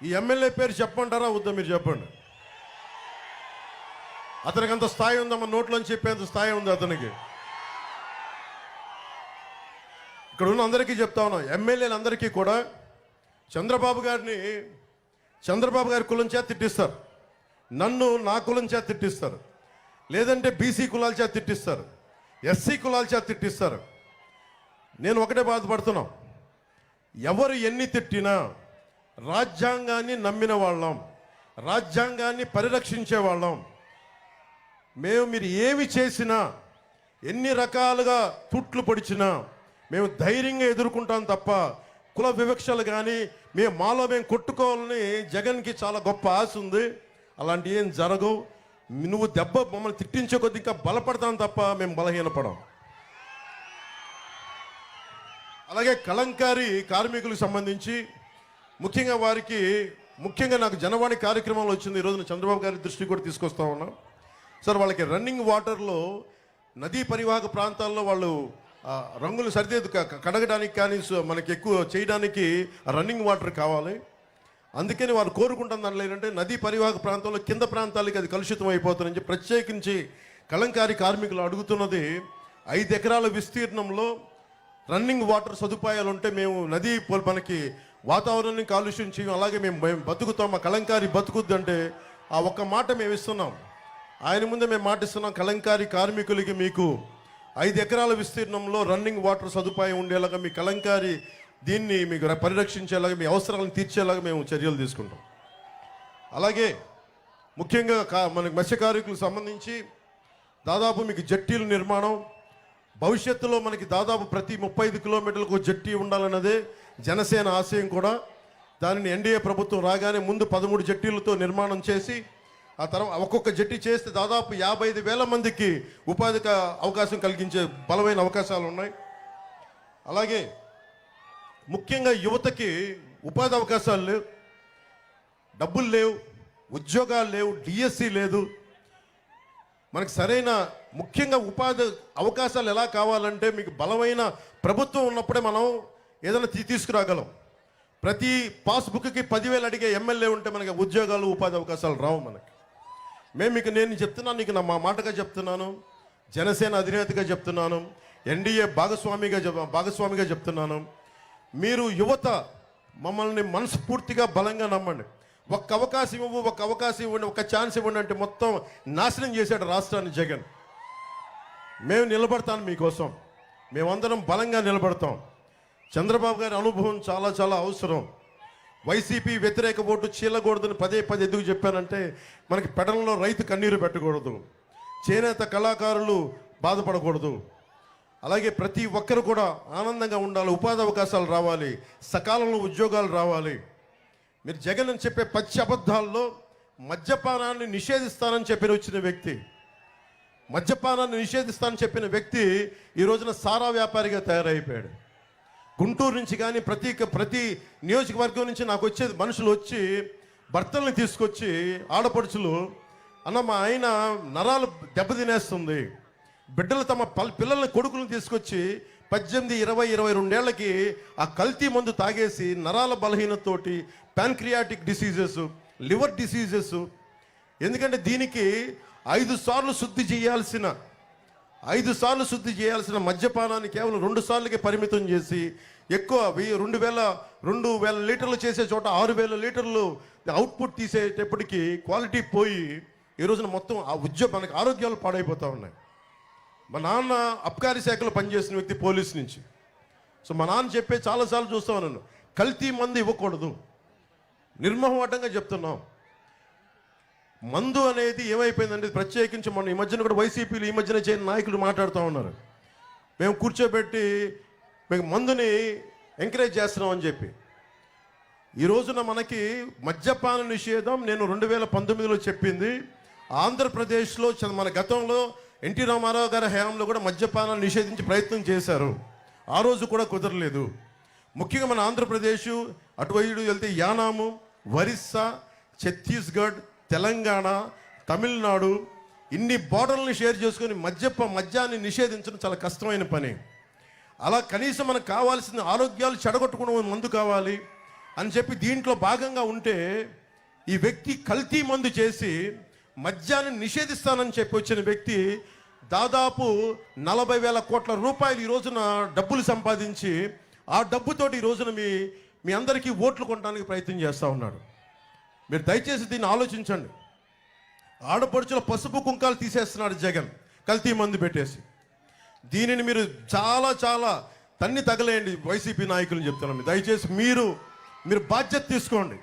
ఈ ఎమ్మెల్యే పేరు చెప్పమంటారా వద్దా మీరు చెప్పండి. అతనికి అంత స్థాయి ఉందమ్మా, నోట్లోని చెప్పేంత స్థాయి ఉంది అతనికి. ఇక్కడ ఉన్న అందరికీ చెప్తా ఉన్నాం, ఎమ్మెల్యేలందరికీ కూడా చంద్రబాబు గారి కులం చేత తిట్టిస్తారు, నన్ను నా కులం చేత తిట్టిస్తారు, లేదంటే బీసీ కులాల చేత తిట్టిస్తారు, ఎస్సీ కులాల చేత తిట్టిస్తారు. నేను ఒకటే బాధపడుతున్నాం, ఎవరు ఎన్ని తిట్టినా రాజ్యాంగాన్ని నమ్మిన వాళ్ళం, రాజ్యాంగాన్ని పరిరక్షించే వాళ్ళం. మీరు ఏమి చేసినా, ఎన్ని రకాలుగా తుట్లు పొడిచినా మేము ధైర్యంగా ఎదుర్కొంటాం తప్ప కుల వివక్షలు కానీ మాలో మేము కొట్టుకోవాలని జగన్కి చాలా గొప్ప ఆశ ఉంది. అలాంటి ఏం జరగవు. నువ్వు మమ్మల్ని తిట్టించే కొద్ది ఇంకా బలపడతాం తప్ప మేము బలహీనపడం. అలాగే కలంకారీ కార్మికులకు సంబంధించి ముఖ్యంగా నాకు జనవాణి కార్యక్రమంలో వచ్చింది. ఈరోజు చంద్రబాబు గారి దృష్టికి కూడా తీసుకొస్తా ఉన్నాం. సార్, వాళ్ళకి రన్నింగ్ వాటర్లో నదీ పరివాహక ప్రాంతాల్లో వాళ్ళు రంగులు సరిదిద్దు కడగడానికి కానీ మనకి ఎక్కువ చేయడానికి రన్నింగ్ వాటర్ కావాలి. అందుకని వారు కోరుకుంటున్న దాంట్లో ఏంటంటే నదీ పరివాహక ప్రాంతంలో కింద ప్రాంతాలకి అది కలుషితం అయిపోతుందని చెప్పి ప్రత్యేకించి కలంకారీ కార్మికులు అడుగుతున్నది 5 ఎకరాల విస్తీర్ణంలో రన్నింగ్ వాటర్ సదుపాయాలు ఉంటే మేము నదీ మనకి వాతావరణాన్ని కాలుష్యం చేయం, అలాగే మేము బతుకుతాం, మా కలంకారీ బతుకుద్ది అంటే ఆ ఒక్క మాట మేము ఇస్తున్నాం. ఆయన ముందే మేము మాటిస్తున్నాం, కలంకారీ కార్మికులకి మీకు 5 ఎకరాల విస్తీర్ణంలో రన్నింగ్ వాటర్ సదుపాయం ఉండేలాగా మీ కలంకారీ దీన్ని మీకు పరిరక్షించేలాగా మీ అవసరాలను తీర్చేలాగా మేము చర్యలు తీసుకుంటాం. అలాగే ముఖ్యంగా మనకి మత్స్యకార్మికులకు సంబంధించి దాదాపు మీకు జట్టీల నిర్మాణం, భవిష్యత్తులో మనకి దాదాపు ప్రతి 35 కిలోమీటర్లకు జట్టీ ఉండాలన్నదే జనసేన ఆశయం కూడా. దానిని ఎన్డీఏ ప్రభుత్వం రాగానే ముందు 13 జట్టీలతో నిర్మాణం చేసి ఆ తర్వాత ఒక్కొక్క జట్టి చేస్తే దాదాపు 55,000 మందికి ఉపాధి అవకాశం కలిగించే బలమైన అవకాశాలు ఉన్నాయి. అలాగే ముఖ్యంగా యువతకి ఉపాధి అవకాశాలు లేవు, డబ్బులు లేవు, ఉద్యోగాలు లేవు, డిఎస్సి లేదు. మనకి సరైన ముఖ్యంగా ఉపాధి అవకాశాలు ఎలా కావాలంటే మీకు బలమైన ప్రభుత్వం ఉన్నప్పుడే మనం ఏదైనా తీసుకురాగలం. ప్రతి పాస్బుక్కి 10,000 అడిగే ఎమ్మెల్యే ఉంటే మనకి ఉద్యోగాలు ఉపాధి అవకాశాలు రావు మనకి. నేను చెప్తున్నాను, నీకు నా మాటగా చెప్తున్నాను, జనసేన అధినేతగా చెప్తున్నాను, ఎన్డీఏ భాగస్వామిగా చెప్తున్నాను. మీరు యువత మమ్మల్ని మనస్ఫూర్తిగా బలంగా నమ్మండి. ఒక్క అవకాశం ఇవ్వండి, ఒక ఛాన్స్ ఇవ్వండి అంటే మొత్తం నాశనం చేశాడు రాష్ట్రాన్ని జగన్. మేము నిలబడతాను మీకోసం, మేమందరం బలంగా నిలబడతాం. చంద్రబాబు గారి అనుభవం చాలా చాలా అవసరం. వైసీపీ వ్యతిరేక ఓటు చీలకూడదని పదే ఎందుకు చెప్పానంటే మనకి పెడలలో రైతు కన్నీరు పెట్టకూడదు, చేనేత కళాకారులు బాధపడకూడదు. అలాగే ప్రతి ఒక్కరు కూడా ఆనందంగా ఉండాలి, ఉపాధి అవకాశాలు రావాలి, సకాలంలో ఉద్యోగాలు రావాలి. మీరు జగన్ అని చెప్పే పచ్చి అబద్ధాల్లో మద్యపానాన్ని నిషేధిస్తానని చెప్పిన వ్యక్తి ఈ రోజున సారా వ్యాపారిగా తయారైపోయాడు. గుంటూరు నుంచి కానీ ప్రతి నియోజకవర్గం నుంచి నాకు వచ్చేది మనుషులు వచ్చి భర్తల్ని తీసుకొచ్చి ఆడపడుచులు, అన్న మా ఆయన నరాలు దెబ్బతినేస్తుంది, బిడ్డలు తమ పిల్లల్ని కొడుకులను తీసుకొచ్చి 18, 20, 22 ఏళ్లకి ఆ కల్తీ మందు తాగేసి నరాల బలహీనతతోటి ప్యాన్క్రియాటిక్ డిసీజెస్, లివర్ డిసీజెస్. ఎందుకంటే దీనికి 5 సార్లు శుద్ధి చేయాల్సిన మద్యపానాన్ని కేవలం 2 సార్లకే పరిమితం చేసి ఎక్కువ 2,000 లీటర్లు చేసే చోట 6,000 లీటర్లు అవుట్పుట్ తీసేటప్పటికి క్వాలిటీ పోయి ఈ రోజున మొత్తం మనకి ఆరోగ్యాలు పాడైపోతూ ఉన్నాయి. మా నాన్న అబ్కారీ శాఖలో పనిచేసిన వ్యక్తి, పోలీస్ నుంచి. సో మా నాన్న చెప్పే చాలాసార్లు చూస్తా ఉన్నాను, కల్తీ మందు ఇవ్వకూడదు, నిర్మోహమాటంగా చెప్తున్నాం. మందు అనేది ఏమైపోయిందంటే ప్రత్యేకించి మన ఈ మధ్యన కూడా వైసీపీలు ఈ మధ్యన చేయని నాయకులు మాట్లాడుతూ ఉన్నారు, మేము కూర్చోబెట్టి మేము మందుని ఎంకరేజ్ చేస్తున్నాం అని చెప్పి. ఈ రోజున మనకి మద్యపాన నిషేధం నేను 2019లో చెప్పింది. ఆంధ్రప్రదేశ్లో మన గతంలో ఎన్టీ రామారావు గారి హయాంలో కూడా మద్యపానాన్ని నిషేధించి ప్రయత్నం చేశారు, ఆ రోజు కూడా కుదరలేదు. ముఖ్యంగా మన ఆంధ్రప్రదేశ్ అటువైపు వెళ్తే యానాము, ఒరిస్సా, ఛత్తీస్గఢ్, తెలంగాణ, తమిళనాడు ఇన్ని బార్డర్లను షేర్ చేసుకొని మద్యాన్ని నిషేధించడం చాలా కష్టమైన పని. అలా కనీసం మనకు కావాల్సిన ఆరోగ్యాలు చెడగొట్టుకునే మందు కావాలి, అని చెప్పి దీంట్లో భాగంగా ఉంటే ఈ వ్యక్తి కల్తీ మందు చేసి మద్యాన్ని నిషేధిస్తానని చెప్పి వచ్చిన వ్యక్తి దాదాపు 40,000 కోట్ల రూపాయలు ఈ రోజున డబ్బులు సంపాదించి ఆ డబ్బుతోటి ఈ రోజున మీ అందరికీ ఓట్లు కొనడానికి ప్రయత్నం చేస్తూ ఉన్నాడు. మీరు దయచేసి దీన్ని ఆలోచించండి. ఆడపడుచుల పసుపు కుంకాలు తీసేస్తున్నాడు జగన్ కల్తీ మందు పెట్టేసి. దీనిని మీరు చాలా చాలా తన్ని తగలేయండి వైసీపీ నాయకులు చెప్తున్నాను. దయచేసి మీరు బాధ్యత తీసుకోండి.